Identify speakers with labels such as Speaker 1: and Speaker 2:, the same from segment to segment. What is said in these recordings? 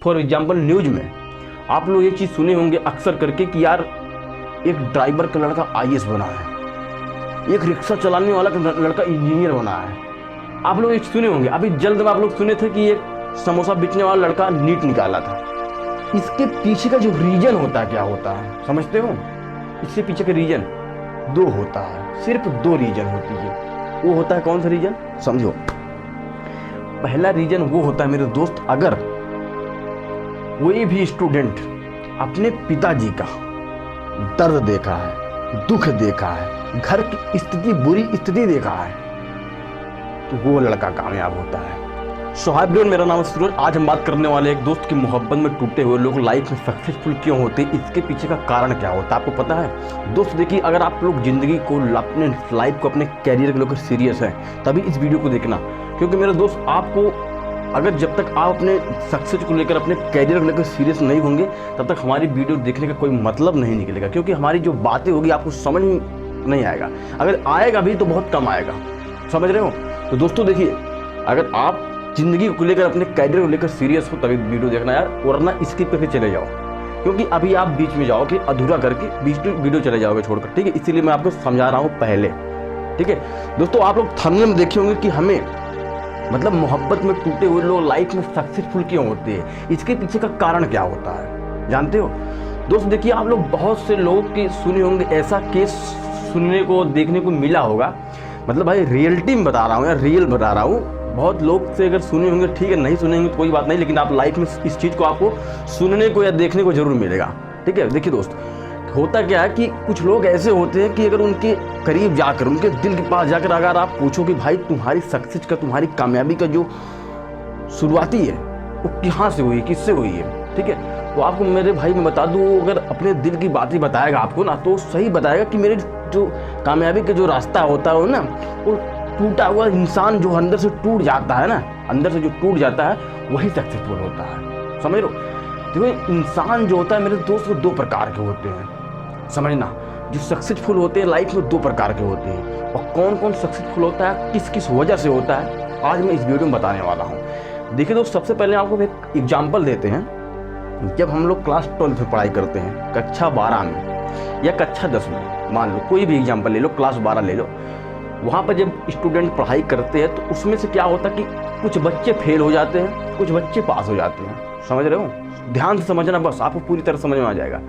Speaker 1: For example news में आप लोग ये चीज़ सुने होंगे अक्सर करके कि यार एक ड्राइवर का लड़का आईएएस बना है, एक रिक्शा चलाने वाला का लड़का इंजीनियर बना है। आप लोग ये सुने होंगे। अभी जल्द में आप लोग सुने थे कि एक समोसा बेचने वाला लड़का नीट निकाला था। इसके पीछे का जो रीजन होता है क्या होता है समझते हो? इसके पीछे का रीजन दो होता है, सिर्फ दो रीजन होती है। वो होता है कौन सा रीजन समझो। पहला रीजन वो होता है मेरे दोस्त, अगर कोई भी स्टूडेंट अपने पिताजी का दर्द देखा है, दुख देखा है, घर की स्थिति बुरी स्थिति देखा है, तो वो लड़का कामयाब होता है। सोहाब मेरा नाम है सूरज। आज हम बात करने वाले एक दोस्त की मोहब्बत में टूटे हुए लोग लाइफ में सक्सेसफुल क्यों होते हैं, इसके पीछे का कारण क्या होता है आपको पता है? दोस्त देखिए, अगर आप लोग जिंदगी को, अपने लाइफ को, अपने कैरियर को लेकर सीरियस हैं तभी इस वीडियो को देखना, क्योंकि मेरे दोस्त आपको अगर जब तक आप अपने सक्सेस को लेकर, अपने कैरियर को लेकर सीरियस नहीं होंगे तब तक हमारी वीडियो देखने का कोई मतलब नहीं निकलेगा, क्योंकि हमारी जो बातें होगी आपको समझ नहीं आएगा। अगर आएगा भी तो बहुत कम आएगा, समझ रहे हो? तो दोस्तों देखिए, अगर आप जिंदगी को लेकर, अपने कैरियर को लेकर सीरियस हो तभी वीडियो देखना यार, वरना स्किप करके चले जाओ, क्योंकि अभी आप बीच में जाओगे, अधूरा करके बीच में वीडियो चले जाओगे छोड़कर, ठीक है? इसीलिए मैं आपको समझा रहा हूँ पहले, ठीक है? दोस्तों आप लोग थंबनेल में देखे होंगे कि हमें मतलब मोहब्बत में टूटे हुए लोग लाइफ में सक्सेसफुल क्यों होते हैं, इसके पीछे का कारण क्या होता है जानते हो? दोस्त देखिए, आप लोग बहुत से लोगों के सुने होंगे, ऐसा केस सुनने को, देखने को मिला होगा। मतलब भाई रियलिटी में बता रहा हूँ या रियल बता रहा हूँ। बहुत लोग से अगर सुने होंगे ठीक है, नहीं सुनेंगे तो कोई बात नहीं, लेकिन आप लाइफ में इस चीज़ को आपको सुनने को या देखने को जरूर मिलेगा, ठीक है? देखिए दोस्त, होता क्या है कि कुछ लोग ऐसे होते हैं कि अगर उनके करीब जाकर, उनके दिल के पास जाकर अगर आप पूछो कि भाई तुम्हारी सक्सेस का, तुम्हारी कामयाबी का जो शुरुआती है वो कहाँ से हुई, किससे हुई है, ठीक है? तो आपको मेरे भाई मैं बता दूँ, अगर अपने दिल की बातें बताएगा आपको ना, तो सही बताएगा कि मेरे जो कामयाबी का जो रास्ता होता है ना, वो टूटा हुआ इंसान जो अंदर से टूट जाता है ना, अंदर से जो टूट जाता है वही सक्सेसफुल होता है, समझ लो? तो इंसान जो होता है मेरे दोस्त, वो दो प्रकार के होते हैं, समझना। जो सक्सेसफुल होते हैं लाइफ में दो प्रकार के होते हैं, और कौन कौन सक्सेसफुल होता है, किस किस वजह से होता है, आज मैं इस वीडियो में बताने वाला हूँ। देखिए दोस्त, सबसे पहले आपको एक एग्जाम्पल देते हैं। जब हम लोग क्लास 12 में पढ़ाई करते हैं, कक्षा 12 में या कक्षा 10 में, मान लो कोई भी एग्जाम्पल ले लो, क्लास 12 ले लो, वहाँ पर जब स्टूडेंट पढ़ाई करते हैं तो उसमें से क्या होता है कि कुछ बच्चे फेल हो जाते हैं, कुछ बच्चे पास हो जाते हैं, समझ रहे हो? ध्यान से समझना, बस आपको पूरी तरह समझ में आ जाएगा।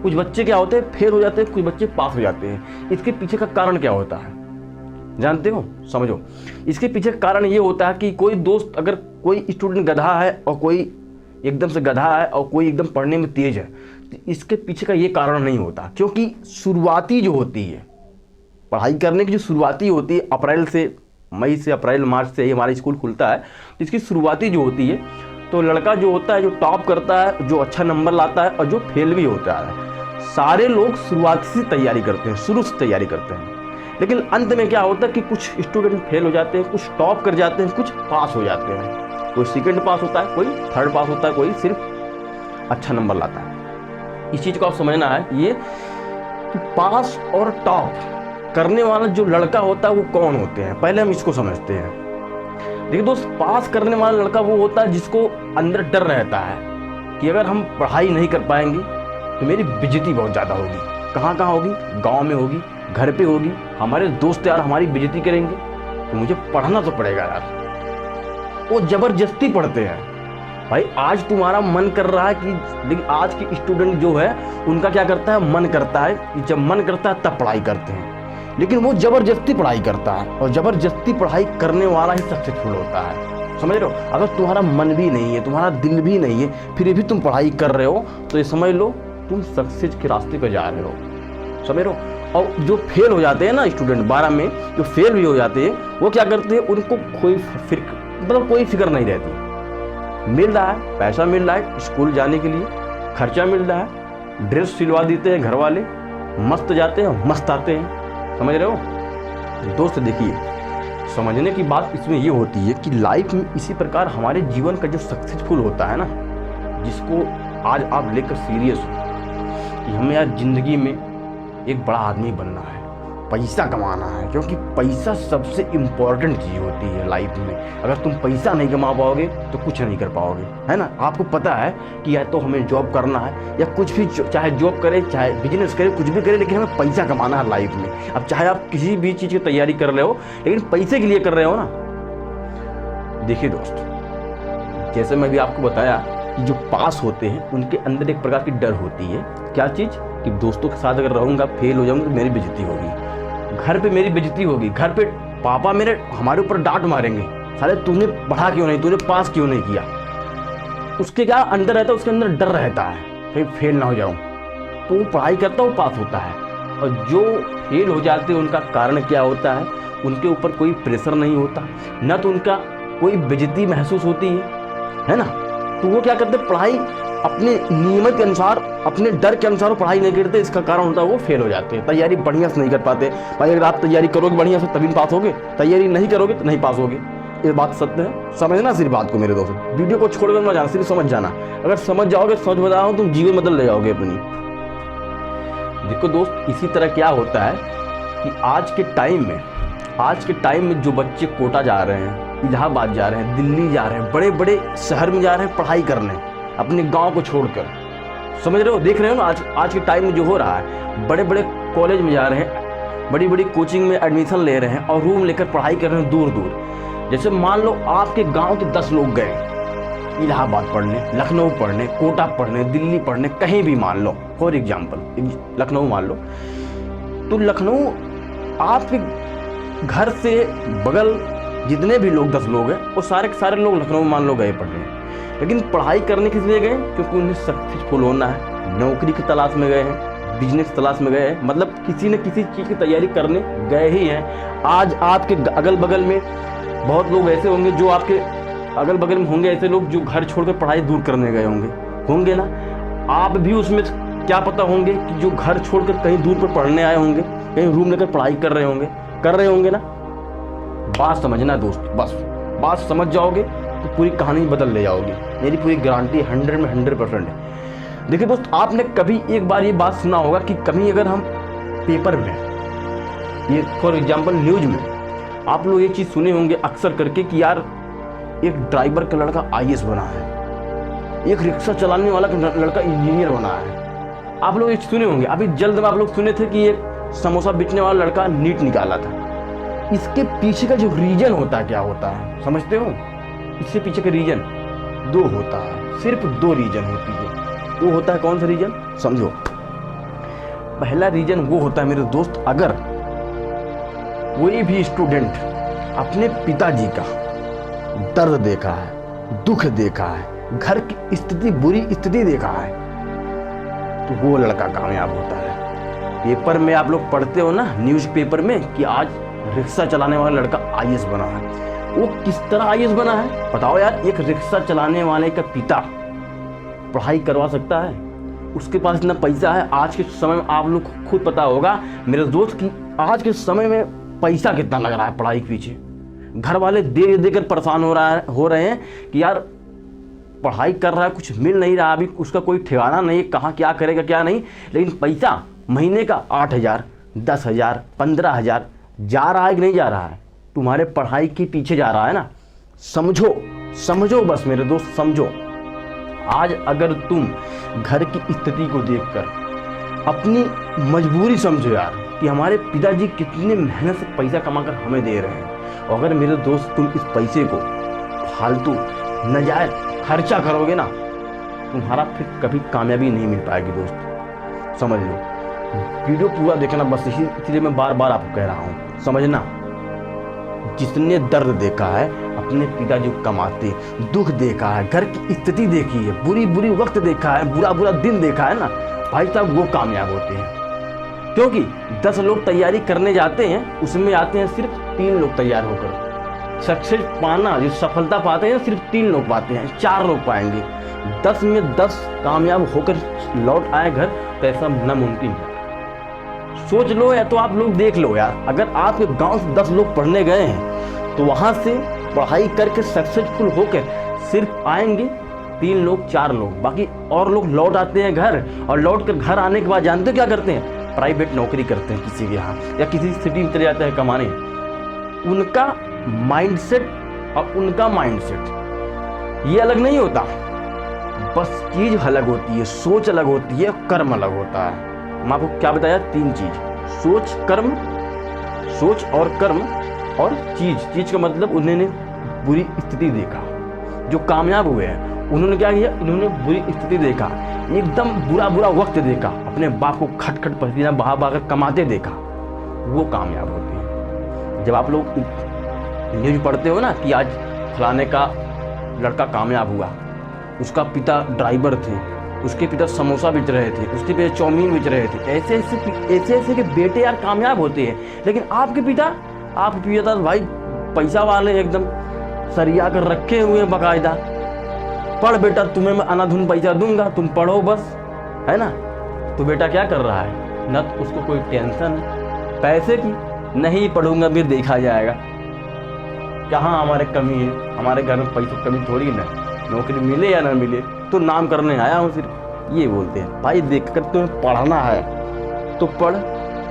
Speaker 1: कुछ बच्चे क्या होते हैं, फेल हो जाते हैं, कुछ बच्चे पास हो जाते हैं। इसके पीछे का कारण क्या होता है जानते हो? समझो, इसके पीछे का कारण ये होता है कि कोई दोस्त, अगर कोई स्टूडेंट गधा है और कोई एकदम से गधा है और कोई एकदम पढ़ने में तेज है, तो इसके पीछे का ये कारण नहीं होता, क्योंकि शुरुआती जो होती है पढ़ाई करने की, जो शुरुआती होती है अप्रैल से, मई से, अप्रैल मार्च से ही हमारा स्कूल खुलता है, तो इसकी शुरुआती जो होती है, तो लड़का जो होता है, जो टॉप करता है, जो अच्छा नंबर लाता है और जो फेल भी होता है, सारे लोग शुरुआत से तैयारी करते हैं, शुरू से तैयारी करते हैं। लेकिन अंत में क्या होता है कि कुछ स्टूडेंट फेल हो जाते हैं, कुछ टॉप कर जाते हैं, कुछ पास हो जाते हैं। कोई सेकंड पास होता है, कोई थर्ड पास होता है, कोई सिर्फ अच्छा नंबर लाता है। इस चीज़ को आप समझना है ये कि पास और टॉप करने वाला जो लड़का होता है वो कौन होते हैं, पहले हम इसको समझते हैं। देखिए दोस्त, पास करने वाला लड़का वो होता है जिसको अंदर डर रहता है कि अगर हम पढ़ाई नहीं कर पाएंगे तो मेरी बेइज्जती बहुत ज़्यादा होगी। कहाँ कहाँ होगी? गांव में होगी, घर पे होगी, हमारे दोस्त यार हमारी बेइज्जती करेंगे, तो मुझे पढ़ना तो पड़ेगा यार। वो ज़बरदस्ती पढ़ते हैं। भाई आज तुम्हारा मन कर रहा है कि, लेकिन आज के स्टूडेंट जो है उनका क्या करता है, मन करता है कि जब मन करता है तब पढ़ाई करते हैं, लेकिन वो ज़बरदस्ती पढ़ाई करता है, और ज़बरदस्ती पढ़ाई करने वाला ही सक्सेसफुल होता है, समझ रहे हो? अगर तुम्हारा मन भी नहीं है, तुम्हारा दिल भी नहीं है, फिर भी तुम पढ़ाई कर रहे हो, तो ये समझ लो तुम सक्सेस के रास्ते पर जा रहे हो, समझ रहे हो? और जो फेल हो जाते हैं ना स्टूडेंट 12 में, जो फेल भी हो जाते हैं, वो क्या करते हैं, उनको कोई फिक्र नहीं रहती। मिल रहा है, पैसा मिल रहा है, स्कूल जाने के लिए खर्चा मिल रहा है, ड्रेस सिलवा देते हैं घर वाले, मस्त जाते हैं, मस्त आते हैं, समझ रहे हो? दोस्त देखिए, समझने की बात इसमें ये होती है कि लाइफ में इसी प्रकार हमारे जीवन का जो सक्सेसफुल होता है ना, जिसको आज आप लेकर सीरियस हो कि हमें यार जिंदगी में एक बड़ा आदमी बनना है, पैसा कमाना है, क्योंकि पैसा सबसे इम्पोर्टेंट चीज़ होती है लाइफ में। अगर तुम पैसा नहीं कमा पाओगे तो कुछ नहीं कर पाओगे, है ना। आपको पता है कि या तो हमें जॉब करना है या कुछ भी, चाहे जॉब करे चाहे बिजनेस करे कुछ भी करे, लेकिन हमें पैसा कमाना है लाइफ में। अब चाहे आप किसी भी चीज़ की तैयारी कर रहे हो लेकिन पैसे के लिए कर रहे हो ना। देखिए दोस्त, जैसे मैं भी आपको बताया कि जो पास होते हैं उनके अंदर एक प्रकार की डर होती है। क्या चीज़? कि दोस्तों के साथ अगर रहूँगा फेल हो जाऊँगा तो मेरी बेइज्जती होगी, घर पे मेरी बेइज्जती होगी, घर पे पापा मेरे हमारे ऊपर डांट मारेंगे, साले तूने पढ़ा क्यों नहीं, तूने पास क्यों नहीं किया। उसके क्या अंदर रहता है, उसके अंदर डर रहता है कहीं फेल ना हो जाऊँ। तो वो पढ़ाई करता है, वो पास होता है। और जो फेल हो जाते हैं उनका कारण क्या होता है, उनके ऊपर कोई प्रेशर नहीं होता, ना तो उनका कोई बेइज्जती महसूस होती है ना। तो वो क्या करते, पढ़ाई अपने नियमित के अनुसार, अपने डर के अनुसार पढ़ाई नहीं करते। इसका कारण होता है वो फेल हो जाते हैं, तैयारी बढ़िया से नहीं कर पाते। भाई अगर आप तैयारी करोगे बढ़िया से तभी पास होगे, तैयारी नहीं करोगे तो नहीं पास होगे। ये बात सत्य है, समझना सिर्फ बात को मेरे दोस्त। वीडियो को छोड़कर मत जाना, सिर्फ समझ जाना। अगर समझ जाओगे, समझ बता रहा हूँ, तुम जीवन बदल ले जाओगे अपनी। देखो दोस्त, इसी तरह क्या होता है कि आज के टाइम में जो बच्चे कोटा जा रहे हैं, इलाहाबाद जा रहे हैं, दिल्ली जा रहे हैं, बड़े बड़े शहर में जा रहे हैं पढ़ाई करने, अपने गांव को छोड़कर, समझ रहे हो, देख रहे हो ना आज के टाइम में जो हो रहा है। बड़े बड़े कॉलेज में जा रहे हैं, बड़ी बड़ी कोचिंग में एडमिशन ले रहे हैं और रूम लेकर पढ़ाई कर रहे हैं दूर दूर। जैसे मान लो आपके गांव के 10 लोग गए इलाहाबाद पढ़ने, लखनऊ पढ़ने, कोटा पढ़ने, दिल्ली पढ़ने, कहीं भी मान लो, फॉर एग्जाम्पल लखनऊ मान लो। तो लखनऊ आपके घर से बगल जितने भी लोग 10 लोग हैं वो सारे के सारे लोग लखनऊ मान लो गए पढ़ने, लेकिन पढ़ाई करने किस लिए गए? क्योंकि उन्हें सक्सेसफुल होना है, नौकरी की तलाश में गए हैं, बिजनेस तलाश में गए हैं, मतलब किसी न किसी चीज़ की तैयारी करने गए ही हैं। आज आपके अगल बगल में बहुत लोग ऐसे होंगे, जो आपके अगल बगल में होंगे ऐसे लोग जो घर छोड़कर पढ़ाई दूर करने गए होंगे ना। आप भी उसमें क्या पता होंगे कि जो घर छोड़कर कहीं दूर पर पढ़ने आए होंगे, कहीं रूम लेकर पढ़ाई कर रहे होंगे ना। बात समझना दोस्त, बस बात समझ जाओगे तो पूरी कहानी बदल ले जाओगे, मेरी पूरी गारंटी 100 में 100% है। देखिए दोस्त, आपने कभी एक बार ये बात सुना होगा कि कभी अगर हम पेपर में, ये फॉर एग्जांपल न्यूज में, आप लोग ये चीज़ सुने होंगे अक्सर करके कि यार एक ड्राइवर का लड़का IAS बना है, एक रिक्शा चलाने वाला लड़का इंजीनियर बना है। आप लोग ये सुने होंगे। अभी जल्द में आप लोग सुने थे कि एक समोसा बेचने वाला लड़का नीट निकाला था। इसके पीछे का जो रीजन होता है, क्या होता है समझते हो? इसके पीछे का रीजन 2 होता है, सिर्फ 2 रीजन होती है। वो होता है कौन सा रीजन? समझो। पहला रीजन वो होता है मेरे दोस्त, अगर कोई भी स्टूडेंट अपने पिताजी का दर्द देखा है, दुख देखा है, घर की स्थिति, बुरी स्थिति देखा है, तो वो लड़का कामयाब होता है। पेपर में आप लोग पढ़ते हो ना, न्यूज़पेपर में, कि आज रिक्शा चलाने वाला लड़का IAS बना है। वो किस तरह IAS बना है बताओ यार? एक रिक्शा चलाने वाले का पिता पढ़ाई करवा सकता है? उसके पास इतना पैसा है। आज के समय में आप लोग खुद पता होगा मेरे दोस्त की, आज के समय में पैसा कितना लग रहा है पढ़ाई के पीछे। घर वाले दे देकर परेशान हो रहे हैं कि यार पढ़ाई कर रहा है, कुछ मिल नहीं रहा, अभी उसका कोई ठिकाना नहीं, कहाँ क्या करेगा क्या नहीं, लेकिन पैसा महीने का 8,000, 10,000, 15,000 जा रहा है कि नहीं जा रहा है? तुम्हारे पढ़ाई के पीछे जा रहा है ना। समझो बस मेरे दोस्त, समझो। आज अगर तुम घर की स्थिति को देखकर अपनी मजबूरी समझो यार कि हमारे पिताजी कितने मेहनत से पैसा कमाकर हमें दे रहे हैं, और अगर मेरे दोस्त तुम इस पैसे को फालतू नाजायज खर्चा करोगे ना, तुम्हारा फिर कभी कामयाबी नहीं मिल पाएगी दोस्त, समझ लो। वीडियो पूरा देखना बस, इसलिए मैं बार बार आपको कह रहा हूँ, समझना। जिसने दर्द देखा है, अपने पिताजी को कमाते, दुख देखा है, घर की स्थिति देखी है, बुरी वक्त देखा है, बुरा दिन देखा है ना, भाई साहब वो कामयाब होते हैं। क्योंकि 10 लोग तैयारी करने जाते हैं, उसमें आते हैं सिर्फ 3 लोग तैयार होकर। सक्सेस पाना, जो सफलता पाते हैं सिर्फ 3 लोग पाते हैं, 4 लोग पाएंगे। 10 में 10 कामयाब होकर लौट आए घर, तो ऐसा नामुमकिन है। सोच लो या तो आप लोग देख लो यार, अगर आपके गांव से 10 लोग पढ़ने गए हैं तो वहां से पढ़ाई करके सक्सेसफुल होकर सिर्फ आएंगे 3 लोग 4 लोग, बाकी और लोग लौट आते हैं घर, और लौट कर घर आने के बाद जानते हो क्या करते हैं? प्राइवेट नौकरी करते हैं किसी के यहाँ या किसी सिटी में चले जाते हैं कमाने, उनका माइंडसेट और उनका माइंडसेट ये अलग नहीं होता, बस चीज़ अलग होती है, सोच अलग होती है, कर्म अलग होता है। मैं आपको क्या बताया, 3 चीज़, सोच और कर्म और चीज़ का मतलब उन्होंने बुरी स्थिति देखा। जो कामयाब हुए हैं उन्होंने क्या किया, इन्होंने बुरी स्थिति देखा, एकदम बुरा वक्त देखा, अपने बाप को खट पसीना बहा कर कमाते देखा, वो कामयाब होते हैं। जब आप लोग न्यूज़ पढ़ते हो ना कि आज फलाने का लड़का कामयाब हुआ, उसका पिता ड्राइवर थे, उसके पिता समोसा बेच रहे थे, उसके पिता चाउमीन बेच रहे थे, ऐसे के बेटे यार कामयाब होते हैं। लेकिन आपके पिता भाई पैसा वाले एकदम सरिया कर रखे हुए हैं बाकायदा, पढ़ बेटा तुम्हें मैं अनाधुन पैसा दूंगा, तुम पढ़ो बस, है ना। तो बेटा क्या कर रहा है, न तो उसको कोई टेंशन पैसे की, नहीं पढ़ूंगा फिर देखा जाएगा, कहाँ हमारे कमी है, हमारे घर में पैसों कमी थोड़ी ना, नौकरी मिले या ना मिले तो नाम करने आया हूँ सिर्फ, ये बोलते हैं। भाई देख कर तुम्हें पढ़ना है तो पढ़,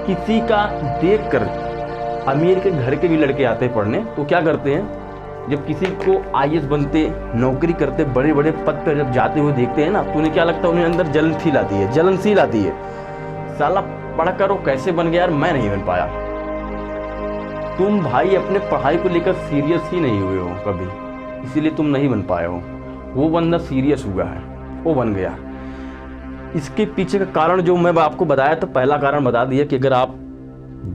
Speaker 1: किसी का देख कर, अमीर के घर के भी लड़के आते हैं पढ़ने, तो क्या करते हैं, जब किसी को IAS बनते, नौकरी करते, बड़े बड़े पद पर जब जाते हुए देखते हैं ना, तो उन्हें क्या लगता है, उन्हें अंदर जलनशील आती है, साला पढ़ कर वो कैसे बन गया यार, मैं नहीं बन पाया। तुम भाई अपने पढ़ाई को लेकर सीरियस ही नहीं हुए हो कभी, इसीलिए तुम नहीं बन पाए हो। वो बंदा सीरियस हुआ है, वो बन गया। इसके पीछे का कारण जो मैं आपको बताया, तो पहला कारण बता दिया कि अगर आप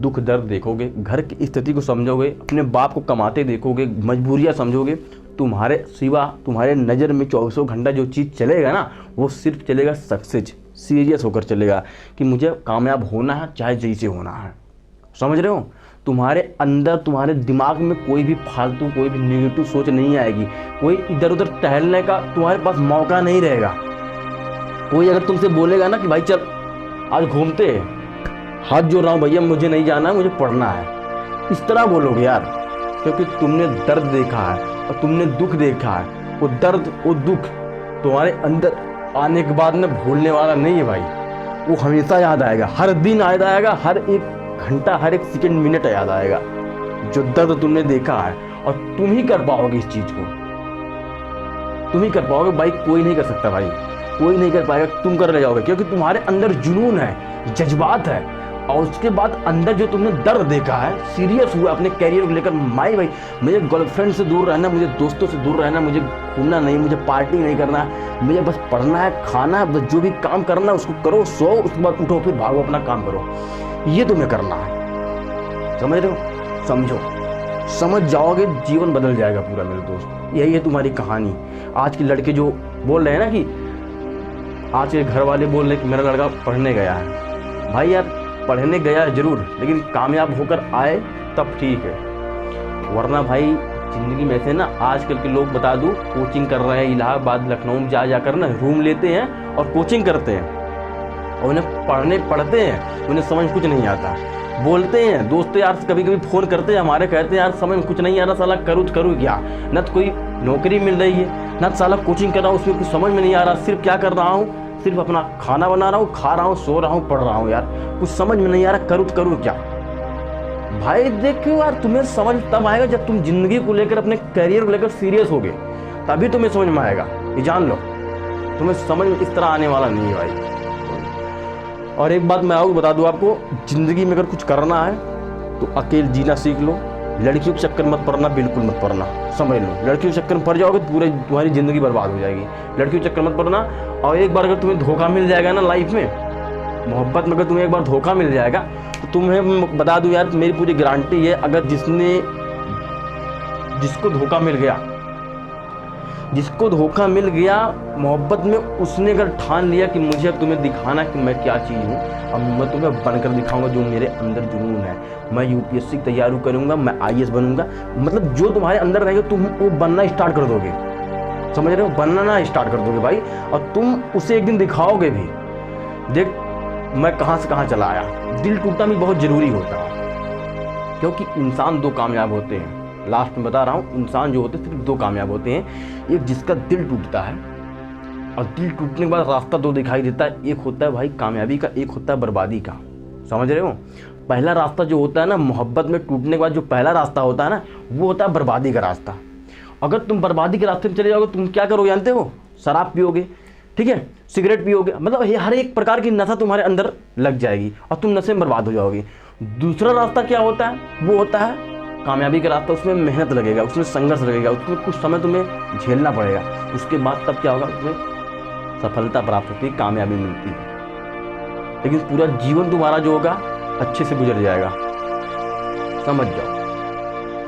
Speaker 1: दुख दर्द देखोगे, घर की स्थिति को समझोगे, अपने बाप को कमाते देखोगे, मजबूरियां समझोगे, तुम्हारे सिवा तुम्हारे नज़र में 24 घंटा जो चीज़ चलेगा ना, वो सिर्फ चलेगा सक्सेस, सीरियस होकर चलेगा कि मुझे कामयाब होना है, चाहे जैसे होना है। समझ रहे हो, तुम्हारे अंदर, तुम्हारे दिमाग में कोई भी फालतू, कोई भी नेगेटिव सोच नहीं आएगी, कोई इधर उधर टहलने का तुम्हारे पास मौका नहीं रहेगा। कोई अगर तुमसे बोलेगा ना कि भाई चल आज घूमते हैं, हाथ जोड़ रहा हूँ भैया, मुझे नहीं जाना है, मुझे पढ़ना है, इस तरह बोलोगे यार, क्योंकि तुमने दर्द देखा है और तुमने दुख देखा है। वो दर्द, वो दुख तुम्हारे अंदर आने के बाद में भूलने वाला नहीं है भाई, वो हमेशा याद आएगा, हर दिन याद आएगा, हर एक घंटा, हर एक सेकंड, मिनट याद आएगा। जो दर्द तुमने देखा है, और तुम ही कर पाओगे इस चीज को, तुम ही कर पाओगे भाई, कोई नहीं कर सकता भाई, कोई नहीं कर पाएगा, तुम कर ले जाओगे, क्योंकि तुम्हारे अंदर जुनून है, जज्बात है। और उसके बाद अंदर जो तुमने दर्द देखा है, सीरियस हुआ अपने कैरियर को लेकर, भाई मुझे गर्लफ्रेंड से दूर रहना, मुझे दोस्तों से दूर रहना, मुझे घूमना नहीं, मुझे पार्टी नहीं करना, मुझे बस पढ़ना है, खाना है, बस जो भी काम करना है उसको करो, सो, उसके बाद उठो, फिर भागो, अपना काम करो, ये तुम्हें करना है। समझ रहे हो, समझो, समझ जाओगे, जीवन बदल जाएगा पूरा मेरे दोस्त। यही है तुम्हारी कहानी। आज के लड़के जो बोल रहे हैं ना कि आज के घर वाले बोल रहे हैं कि मेरा लड़का पढ़ने गया है, भाई यार पढ़ने गया जरूर, लेकिन कामयाब होकर आए तब ठीक है, वरना भाई ज़िंदगी में से ना, आजकल के लोग बता दूँ कोचिंग कर रहे हैं, इलाहाबाद लखनऊ में जाकर ना रूम लेते हैं और कोचिंग करते हैं, और उन्हें पढ़ते हैं, उन्हें समझ कुछ नहीं आता, बोलते हैं दोस्त यार, कभी कभी फ़ोन करते हैं हमारे, कहते हैं यार समझ में कुछ नहीं आ रहा, साला करूँ क्या, न तो कोई नौकरी मिल रही है, न साला कोचिंग कर रहा हूँ, उसमें कुछ समझ में नहीं आ रहा, सिर्फ क्या कर रहा हूँ, सिर्फ अपना खाना बना रहा हूँ, खा रहा हूँ, सो रहा हूँ, पढ़ रहा हूँ, यार कुछ समझ में नहीं आ रहा, करूँ क्या। भाई देखो यार, तुम्हें समझ तब आएगा जब तुम जिंदगी को लेकर, अपने करियर को लेकर सीरियस होगे, तभी तुम्हें समझ में आएगा, ये जान लो। तुम्हें समझ में इस तरह आने वाला नहीं है भाई। और एक बात मैं और बता दूं आपको, जिंदगी में अगर कुछ करना है तो अकेले जीना सीख लो, लड़कियों के चक्कर मत पड़ना, बिल्कुल मत पड़ना, समझ लो। लड़कियों के चक्कर में पड़ जाओगे तो पूरी तुम्हारी ज़िंदगी बर्बाद हो जाएगी। लड़कियों के चक्कर मत पड़ना। और एक बार अगर तुम्हें धोखा मिल जाएगा ना लाइफ में, मोहब्बत में अगर तुम्हें एक बार धोखा मिल जाएगा, तो तुम्हें बता दूं यार, मेरी पूरी गारंटी है, अगर जिसको धोखा धोखा मिल गया मोहब्बत में, उसने अगर ठान लिया कि मुझे अब तुम्हें दिखाना कि मैं क्या चीज़ हूँ, अब मैं तुम्हें बनकर दिखाऊंगा जो मेरे अंदर जुनून है, मैं UPSC की तैयारी करूँगा, मैं IAS बनूंगा, मतलब जो तुम्हारे अंदर रहेगा तुम वो बनना स्टार्ट कर दोगे, समझ रहे हो, बनना स्टार्ट कर दोगे भाई। और तुम उसे एक दिन दिखाओगे भी, देख मैं कहाँ से कहाँ चला आया। दिल टूटना भी बहुत ज़रूरी होता है, क्योंकि इंसान 2 कामयाब होते हैं, लास्ट में बता रहा हूँ, इंसान जो होते हैं सिर्फ 2 कामयाब होते हैं, एक जिसका दिल टूटता है, और दिल टूटने के बाद रास्ता 2 दिखाई देता है, एक होता है भाई कामयाबी का, एक होता है बर्बादी का, समझ रहे हो? पहला रास्ता जो होता है ना, मोहब्बत में टूटने के बाद जो पहला रास्ता होता है ना, वो होता है बर्बादी का रास्ता। अगर तुम बर्बादी के रास्ते में चले जाओगे, तुम क्या करोगे जानते हो? शराब पियोगे, ठीक है, सिगरेट पियोगे, मतलब ये हर एक प्रकार की नशा तुम्हारे अंदर लग जाएगी और तुम नशे में बर्बाद हो जाओगे। दूसरा रास्ता क्या होता है? वो होता है कामयाबी का रास्ता। उसमें मेहनत लगेगा, उसमें संघर्ष लगेगा, उसमें कुछ समय तुम्हें झेलना पड़ेगा। उसके बाद तब क्या होगा? तुम्हें सफलता प्राप्त होती है, कामयाबी मिलती है, लेकिन पूरा जीवन तुम्हारा जो होगा अच्छे से गुजर जाएगा। समझ जाओ,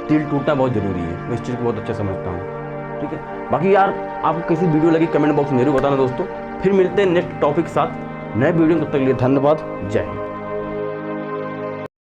Speaker 1: दिल टूटना बहुत ज़रूरी है, मैं इस चीज़ को बहुत अच्छा समझता हूँ, ठीक है। बाकी यार आपको कैसी वीडियो लगी कमेंट बॉक्स में जरूर बताना दोस्तों। फिर मिलते हैं नेक्स्ट टॉपिक के साथ, नए वीडियो। तब तक के लिए धन्यवाद, जय हिंद।